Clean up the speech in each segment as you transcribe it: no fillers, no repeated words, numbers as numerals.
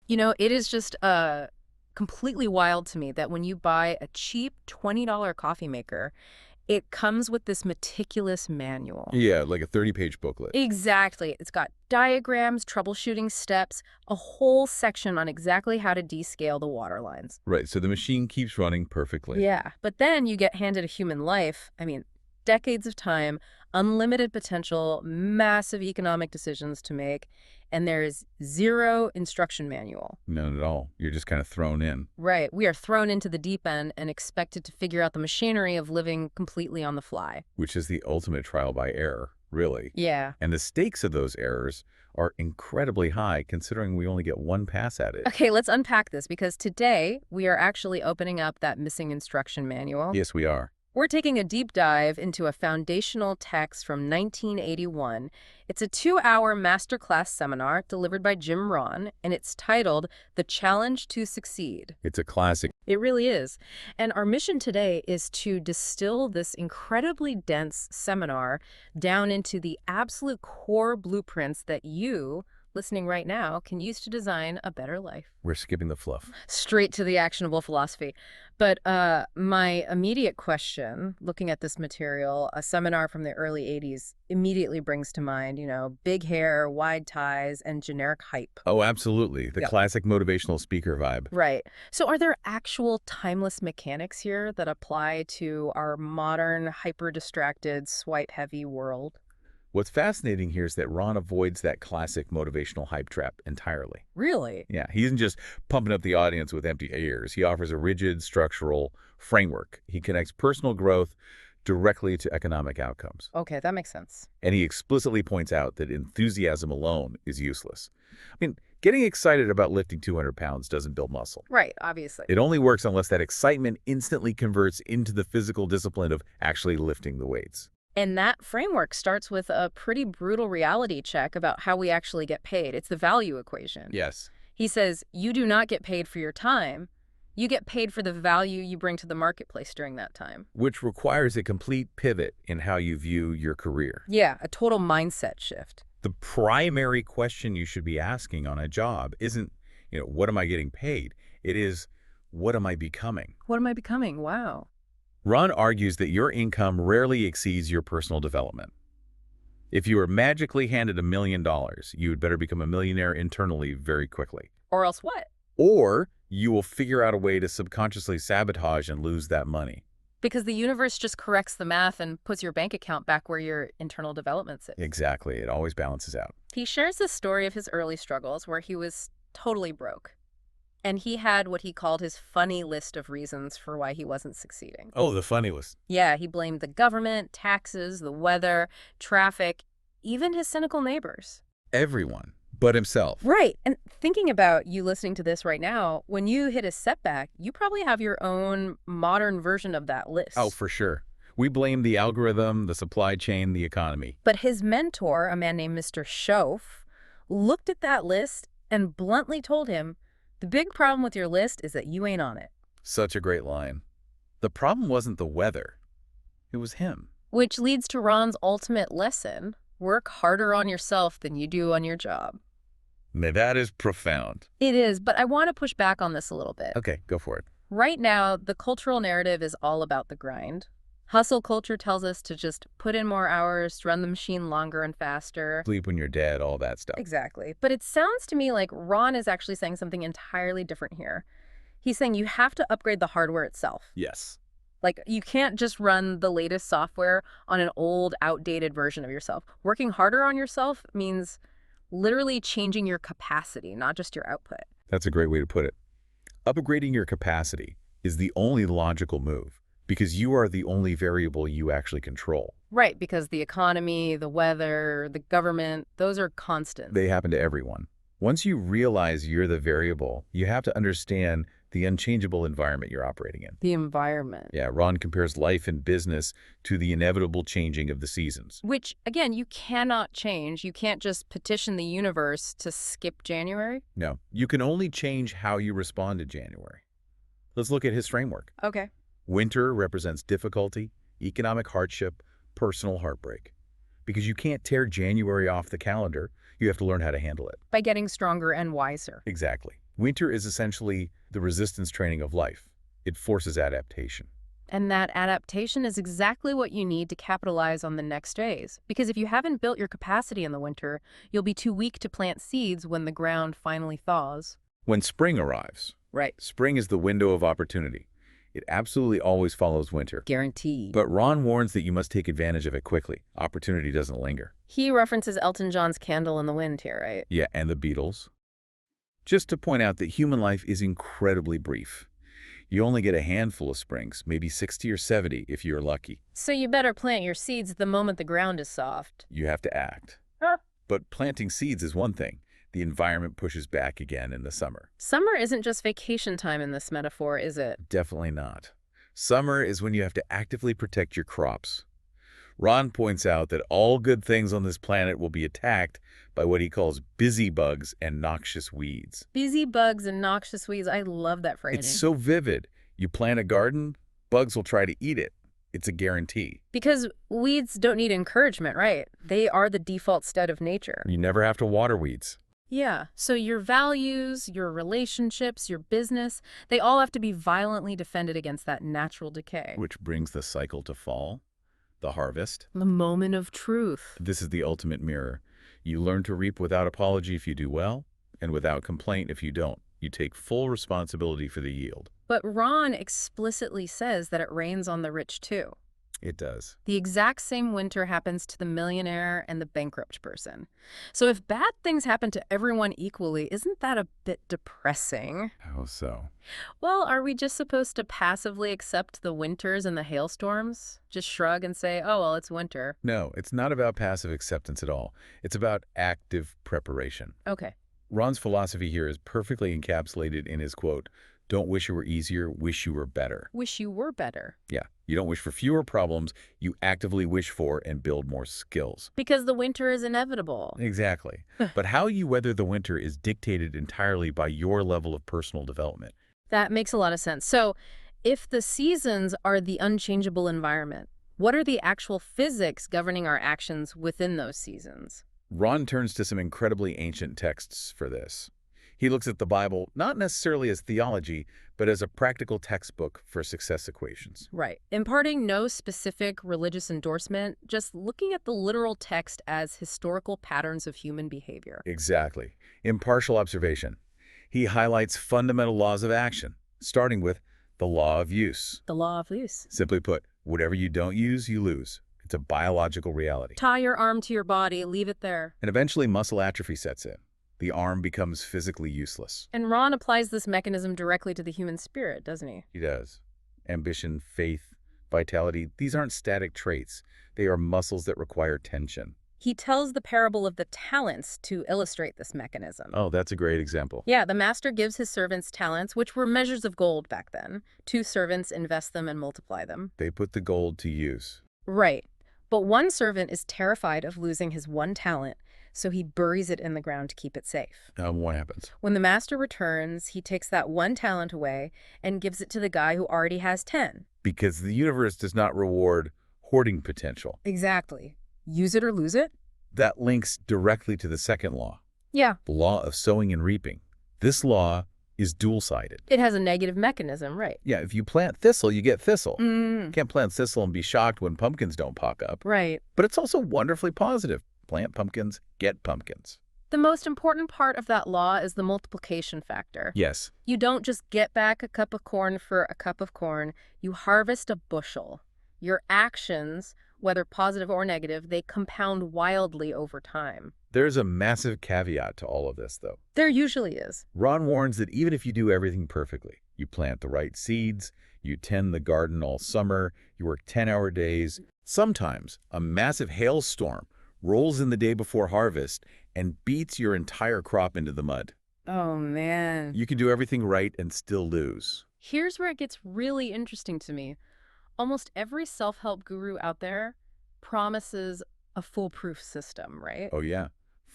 It is just completely wild to me that when you buy a cheap $20 coffee maker, it comes with this meticulous manual. Yeah, like a 30-page booklet. Exactly. It's got diagrams, troubleshooting steps, a whole section on exactly how to descale the water lines. Right, so the machine keeps running perfectly. Yeah. But then you get handed a human life. I mean, decades of time, unlimited potential, massive economic decisions to make, and there's zero instruction manual. None at all. You're just kind of thrown in, Right. We are thrown into the deep end and expected to figure out the machinery of living completely on the fly. which is the ultimate trial by error, really. Yeah. And the stakes of those errors are incredibly high considering we only get one pass at it. Okay, let's unpack this because today we are actually opening up that missing instruction manual. Yes, we are. We're taking a deep dive into a foundational text from 1981. It's a 2-hour masterclass seminar delivered by Jim Rohn, and it's titled The Challenge to Succeed. It's a classic. It really is. And our mission today is to distill this incredibly dense seminar down into the absolute core blueprints that you, listening right now, can use to design a better life. We're skipping the fluff. Straight to the actionable philosophy. But my immediate question, looking at this material, a seminar from the early 80s, immediately brings to mind, big hair, wide ties, and generic hype. Oh, absolutely. The Yep. classic motivational speaker vibe. Right. So are there actual timeless mechanics here that apply to our modern, hyper-distracted, swipe-heavy world? What's fascinating here is that Ron avoids that classic motivational hype trap entirely. Really? Yeah, he isn't just pumping up the audience with empty ears. He offers a rigid, structural framework. He connects personal growth directly to economic outcomes. Okay, that makes sense. And he explicitly points out that enthusiasm alone is useless. I mean, getting excited about lifting 200 pounds doesn't build muscle. Right, obviously. It only works unless that excitement instantly converts into the physical discipline of actually lifting the weights. And that framework starts with a pretty brutal reality check about how we actually get paid. It's the value equation. Yes. He says, you do not get paid for your time. You get paid for the value you bring to the marketplace during that time. Which requires a complete pivot in how you view your career. Yeah, a total mindset shift. The primary question you should be asking on a job isn't, what am I getting paid? It is, what am I becoming? What am I becoming? Wow. Ron argues that your income rarely exceeds your personal development. If you were magically handed $1 million, you would better become a millionaire internally very quickly. Or else what? Or you will figure out a way to subconsciously sabotage and lose that money. Because the universe just corrects the math and puts your bank account back where your internal development sits. Exactly. It always balances out. He shares the story of his early struggles where he was totally broke. And he had what he called his funny list of reasons for why he wasn't succeeding. Oh, the funny list. Yeah, he blamed the government, taxes, the weather, traffic, even his cynical neighbors. Everyone but himself. Right. And thinking about you listening to this right now, when you hit a setback, you probably have your own modern version of that list. Oh, for sure. We blame the algorithm, the supply chain, the economy. But his mentor, a man named Mr. Schoaf, looked at that list and bluntly told him, the big problem with your list is that you ain't on it. Such a great line. The problem wasn't the weather. It was him. Which leads to Ron's ultimate lesson. Work harder on yourself than you do on your job. Now, that is profound. It is, but I want to push back on this a little bit. Okay, go for it. Right now, the cultural narrative is all about the grind. Hustle culture tells us to just put in more hours, run the machine longer and faster. Sleep when you're dead, all that stuff. Exactly. But it sounds to me like Ron is actually saying something entirely different here. He's saying you have to upgrade the hardware itself. Yes. Like, you can't just run the latest software on an old, outdated version of yourself. Working harder on yourself means literally changing your capacity, not just your output. That's a great way to put it. Upgrading your capacity is the only logical move because you are the only variable you actually control. Right, because the economy, the weather, the government, those are constant. They happen to everyone. Once you realize you're the variable, you have to understand the unchangeable environment you're operating in. The environment. Yeah, Ron compares life and business to the inevitable changing of the seasons. Which, again, you cannot change. You can't just petition the universe to skip January. No, you can only change how you respond to January. Let's look at his framework. Okay. Winter represents difficulty, economic hardship, personal heartbreak. Because you can't tear January off the calendar, you have to learn how to handle it. By getting stronger and wiser. Exactly. Winter is essentially the resistance training of life. It forces adaptation. And that adaptation is exactly what you need to capitalize on the next phase. Because if you haven't built your capacity in the winter, you'll be too weak to plant seeds when the ground finally thaws. When spring arrives, Right. spring is the window of opportunity. It absolutely always follows winter. Guaranteed. But Rohn warns that you must take advantage of it quickly. Opportunity doesn't linger. He references Elton John's Candle in the Wind here, right? Yeah, and the Beatles. Just to point out that human life is incredibly brief. You only get a handful of springs, maybe 60 or 70 if you're lucky. So you better plant your seeds the moment the ground is soft. You have to act. Huh? But planting seeds is one thing. The environment pushes back again in the summer. Summer isn't just vacation time in this metaphor, is it? Definitely not. Summer is when you have to actively protect your crops. Ron points out that all good things on this planet will be attacked by what he calls busy bugs and noxious weeds. Busy bugs and noxious weeds. I love that phrasing. It's so vivid. You plant a garden, bugs will try to eat it. It's a guarantee. Because weeds don't need encouragement, right? They are the default state of nature. You never have to water weeds. Yeah, so your values, your relationships, your business, they all have to be violently defended against that natural decay. Which brings the cycle to fall, the harvest. The moment of truth. This is the ultimate mirror. You learn to reap without apology if you do well, and without complaint if you don't. You take full responsibility for the yield. But Ron explicitly says that it rains on the rich too. It does. The exact same winter happens to the millionaire and the bankrupt person. So if bad things happen to everyone equally, isn't that a bit depressing? How so? Well, are we just supposed to passively accept the winters and the hailstorms? Just shrug and say, oh, well, it's winter. No, it's not about passive acceptance at all. It's about active preparation. Okay. Ron's philosophy here is perfectly encapsulated in his quote, "Don't wish you were easier, wish you were better." Wish you were better. Yeah, you don't wish for fewer problems, you actively wish for and build more skills. Because the winter is inevitable. Exactly. But how you weather the winter is dictated entirely by your level of personal development. That makes a lot of sense. So if the seasons are the unchangeable environment, what are the actual physics governing our actions within those seasons? Ron turns to some incredibly ancient texts for this. He looks at the Bible not necessarily as theology, but as a practical textbook for success equations. Right. Imparting no specific religious endorsement, just looking at the literal text as historical patterns of human behavior. Exactly. Impartial observation. He highlights fundamental laws of action, starting with the law of use. The law of use. Simply put, whatever you don't use, you lose. It's a biological reality. Tie your arm to your body, leave it there. And eventually muscle atrophy sets in. The arm becomes physically useless. And Ron applies this mechanism directly to the human spirit, doesn't he? He does. Ambition, faith, vitality, these aren't static traits. They are muscles that require tension. He tells the parable of the talents to illustrate this mechanism. Oh, that's a great example. Yeah, the master gives his servants talents, which were measures of gold back then. 2 servants invest them and multiply them. They put the gold to use. Right. But one servant is terrified of losing his 1 talent, so he buries it in the ground to keep it safe. What happens? When the master returns, he takes that 1 talent away and gives it to the guy who already has 10. Because the universe does not reward hoarding potential. Exactly. Use it or lose it? That links directly to the second law, Yeah. the law of sowing and reaping. This law is dual-sided. It has a negative mechanism, right? Yeah, if you plant thistle, you get thistle. You Mm. can't plant thistle and be shocked when pumpkins don't pop up. Right. But it's also wonderfully positive. Plant pumpkins, get pumpkins. The most important part of that law is the multiplication factor. Yes, You don't just get back a cup of corn for a cup of corn. You harvest a bushel. Your actions, whether positive or negative, they compound wildly over time. there's a massive caveat to all of this, though. There usually is. Ron warns that even if you do everything perfectly, you plant the right seeds, you tend the garden all summer, you work 10-hour days, sometimes a massive hailstorm rolls in the day before harvest and beats your entire crop into the mud. Oh, man. You can do everything right and still lose. Here's where it gets really interesting to me. Almost every self-help guru out there promises a foolproof system, right? Oh yeah,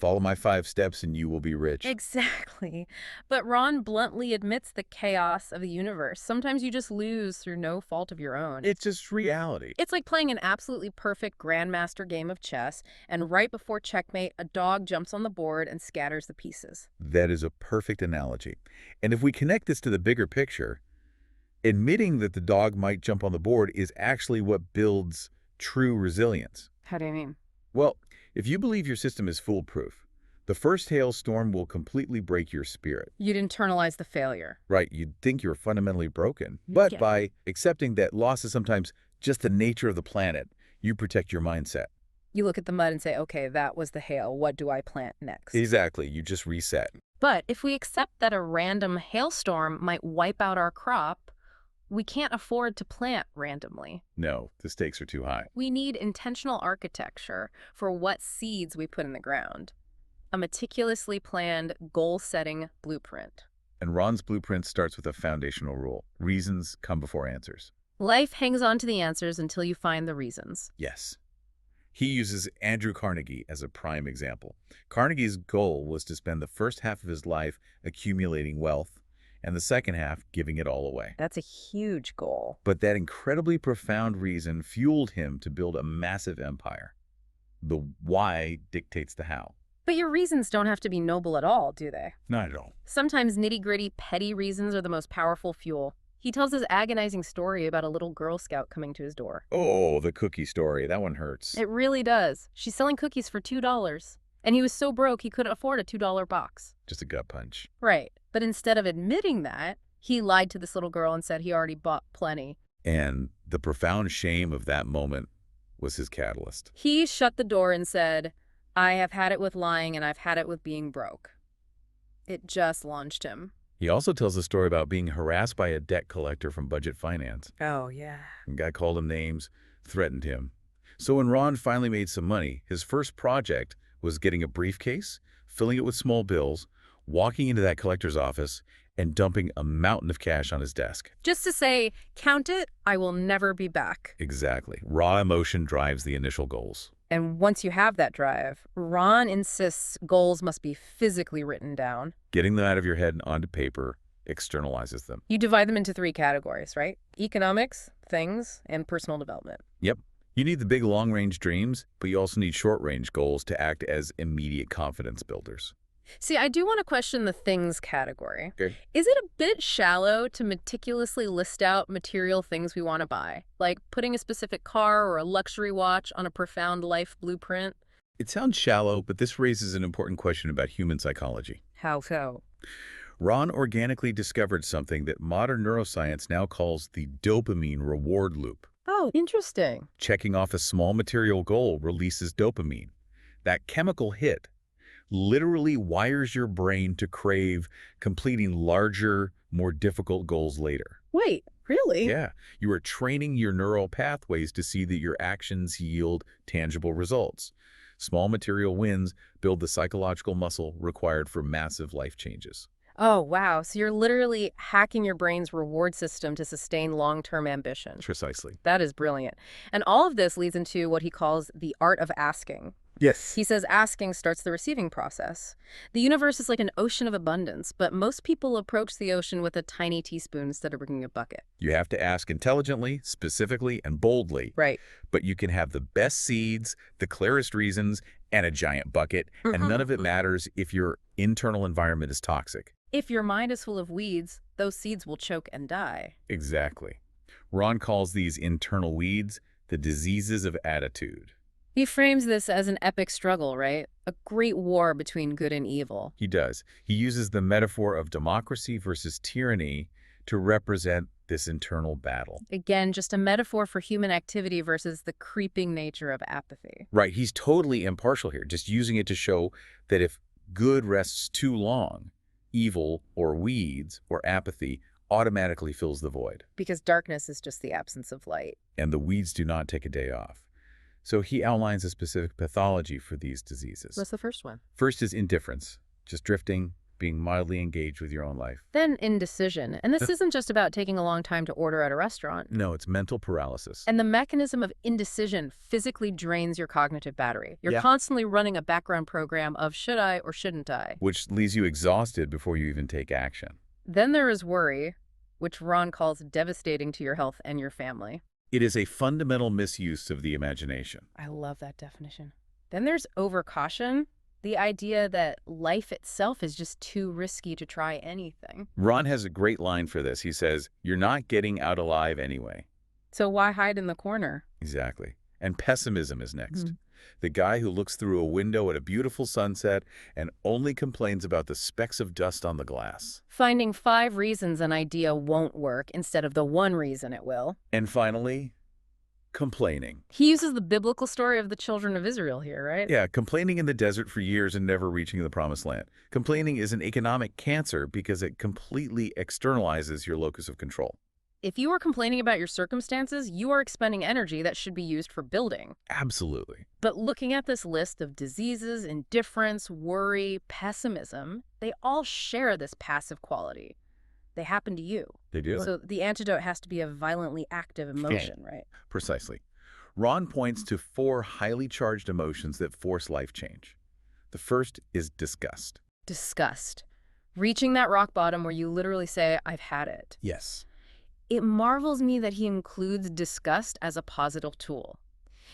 Follow my 5 steps and you will be rich. Exactly. But Ron bluntly admits the chaos of the universe. Sometimes you just lose through no fault of your own. It's just reality. It's like playing an absolutely perfect grandmaster game of chess, and right before checkmate, a dog jumps on the board and scatters the pieces. That is a perfect analogy. And if we connect this to the bigger picture, admitting that the dog might jump on the board is actually what builds true resilience. How do you mean? Well, if you believe your system is foolproof, the first hailstorm will completely break your spirit. You'd internalize the failure. Right, you'd think you're fundamentally broken. But Yeah. by accepting that loss is sometimes just the nature of the planet, you protect your mindset. You look at the mud and say, okay, that was the hail. What do I plant next? Exactly, you just reset. But if we accept that a random hailstorm might wipe out our crop, we can't afford to plant randomly. No, the stakes are too high. We need intentional architecture for what seeds we put in the ground. A meticulously planned, goal-setting blueprint. And Ron's blueprint starts with a foundational rule. Reasons come before answers. Life hangs on to the answers until you find the reasons. Yes. He uses Andrew Carnegie as a prime example. Carnegie's goal was to spend the first half of his life accumulating wealth and the second half giving it all away. That's a huge goal. But that incredibly profound reason fueled him to build a massive empire. The why dictates the how. But your reasons don't have to be noble at all, do they? Not at all. Sometimes nitty-gritty, petty reasons are the most powerful fuel. He tells his agonizing story about a little Girl Scout coming to his door. Oh, the cookie story. That one hurts. It really does. She's selling cookies for $2. And he was so broke he couldn't afford a $2 box. Just a gut punch. Right. But instead of admitting that, he lied to this little girl and said he already bought plenty. And the profound shame of that moment was his catalyst. He shut the door and said, I have had it with lying and I've had it with being broke. It just launched him. He also tells a story about being harassed by a debt collector from Budget Finance. Oh, yeah. The guy called him names, threatened him. So when Ron finally made some money, his first project was getting a briefcase, filling it with small bills, walking into that collector's office, and dumping a mountain of cash on his desk. Just to say, count it, I will never be back. Exactly. Raw emotion drives the initial goals. And once you have that drive, Ron insists goals must be physically written down. Getting them out of your head and onto paper externalizes them. You divide them into 3 categories, right? Economics, things, and personal development. Yep. You need the big long-range dreams, but you also need short-range goals to act as immediate confidence builders. See, I do want to question the things category. Okay. Is it a bit shallow to meticulously list out material things we want to buy? Like putting a specific car or a luxury watch on a profound life blueprint? It sounds shallow, but this raises an important question about human psychology. How so? Ron organically discovered something that modern neuroscience now calls the dopamine reward loop. Oh, interesting. Checking off a small material goal releases dopamine. That chemical hit literally wires your brain to crave completing larger, more difficult goals later. Wait, really? Yeah, you are training your neural pathways to see that your actions yield tangible results. Small material wins build the psychological muscle required for massive life changes. Oh, wow. So you're literally hacking your brain's reward system to sustain long-term ambition. Precisely. That is brilliant. And all of this leads into what he calls the art of asking. Yes. He says asking starts the receiving process. The universe is like an ocean of abundance, but most people approach the ocean with a tiny teaspoon instead of bringing a bucket. You have to ask intelligently, specifically, and boldly. Right. But you can have the best seeds, the clearest reasons, and a giant bucket, and none of it matters if your internal environment is toxic. If your mind is full of weeds, those seeds will choke and die. Exactly. Ron calls these internal weeds the diseases of attitude. He frames this as an epic struggle, right? A great war between good and evil. He does. He uses the metaphor of democracy versus tyranny to represent this internal battle. Again, just a metaphor for human activity versus the creeping nature of apathy. Right. He's totally impartial here, just using it to show that if good rests too long, evil or weeds or apathy automatically fills the void. Because darkness is just the absence of light. And the weeds do not take a day off. So he outlines a specific pathology for these diseases. What's the first one? First is indifference, just drifting, being mildly engaged with your own life. Then indecision. And this isn't just about taking a long time to order at a restaurant. No, it's mental paralysis. And the mechanism of indecision physically drains your cognitive battery. You're Yeah. constantly running a background program of should I or shouldn't I? Which leaves you exhausted before you even take action. Then there is worry, which Ron calls devastating to your health and your family. It is a fundamental misuse of the imagination. I love that definition. Then there's overcaution, the idea that life itself is just too risky to try anything. Ron has a great line for this. He says, "You're not getting out alive anyway." So why hide in the corner? Exactly. And pessimism is next. Mhm. The guy who looks through a window at a beautiful sunset and only complains about the specks of dust on the glass. Finding 5 reasons an idea won't work instead of the one reason it will. And finally, complaining. He uses the biblical story of the children of Israel here, right? Yeah, complaining in the desert for years and never reaching the promised land. Complaining is an economic cancer because it completely externalizes your locus of control. If you are complaining about your circumstances, you are expending energy that should be used for building. Absolutely. But looking at this list of diseases, indifference, worry, pessimism, they all share this passive quality. They happen to you. They do. So the antidote has to be a violently active emotion, right? Precisely. Ron points to 4 highly charged emotions that force life change. The first is disgust. Disgust. Reaching that rock bottom where you literally say, I've had it. Yes. It marvels me that he includes disgust as a positive tool.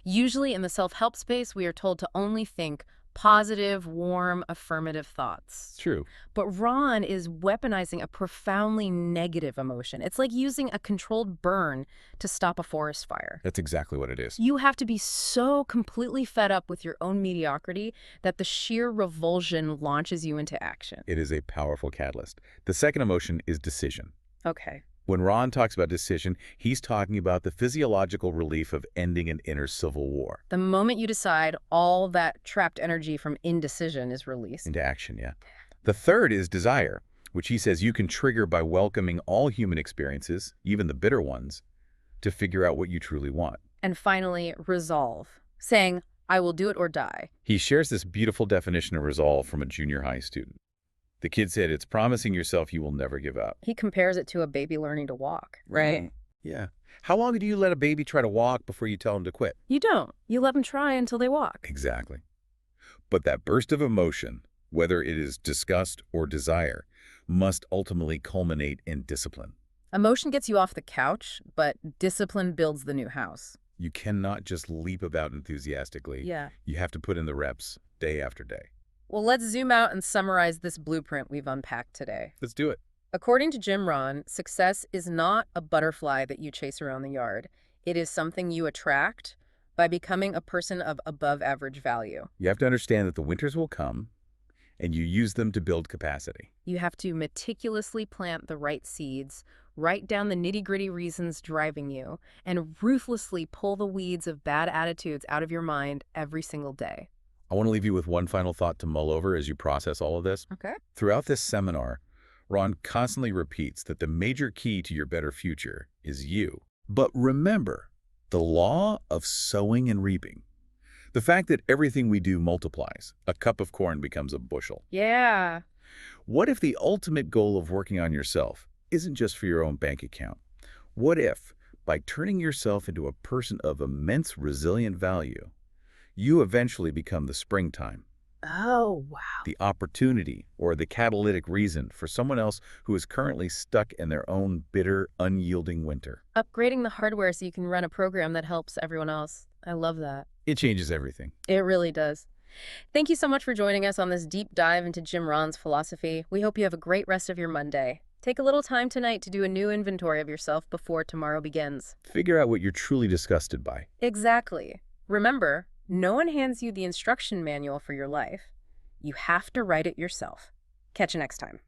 Usually in the self-help space, we are told to only think positive, warm, affirmative thoughts. True. But Ron is weaponizing a profoundly negative emotion. It's like using a controlled burn to stop a forest fire. That's exactly what it is. You have to be so completely fed up with your own mediocrity that the sheer revulsion launches you into action. It is a powerful catalyst. The second emotion is decision. Okay. When Ron talks about decision, he's talking about the physiological relief of ending an inner civil war. The moment you decide, all that trapped energy from indecision is released. Into action, yeah. The third is desire, which he says you can trigger by welcoming all human experiences, even the bitter ones, to figure out what you truly want. And finally, resolve, saying, I will do it or die. He shares this beautiful definition of resolve from a junior high student. The kid said, it's promising yourself you will never give up. He compares it to a baby learning to walk, right? Yeah. How long do you let a baby try to walk before you tell him to quit? You don't. You let them try until they walk. Exactly. But that burst of emotion, whether it is disgust or desire, must ultimately culminate in discipline. Emotion gets you off the couch, but discipline builds the new house. You cannot just leap about enthusiastically. Yeah. You have to put in the reps day after day. Well, let's zoom out and summarize this blueprint we've unpacked today. Let's do it. According to Jim Rohn, success is not a butterfly that you chase around the yard. It is something you attract by becoming a person of above average value. You have to understand that the winters will come, and you use them to build capacity. You have to meticulously plant the right seeds, write down the nitty-gritty reasons driving you, and ruthlessly pull the weeds of bad attitudes out of your mind every single day. I want to leave you with one final thought to mull over as you process all of this. Okay. Throughout this seminar, Ron constantly repeats that the major key to your better future is you. But remember, the law of sowing and reaping. The fact that everything we do multiplies. A cup of corn becomes a bushel. Yeah. What if the ultimate goal of working on yourself isn't just for your own bank account? What if, by turning yourself into a person of immense resilient value, you eventually become the springtime, Oh, wow. the opportunity, or the catalytic reason for someone else who is currently stuck in their own bitter, unyielding winter? Upgrading the hardware so you can run a program that helps everyone else. I love that. It changes everything. It really does. Thank you so much for joining us on this deep dive into Jim Rohn's philosophy. We hope you have a great rest of your Monday. Take a little time tonight to do a new inventory of yourself before tomorrow begins. Figure out what you're truly disgusted by. Exactly. Remember, no one hands you the instruction manual for your life. You have to write it yourself. Catch you next time.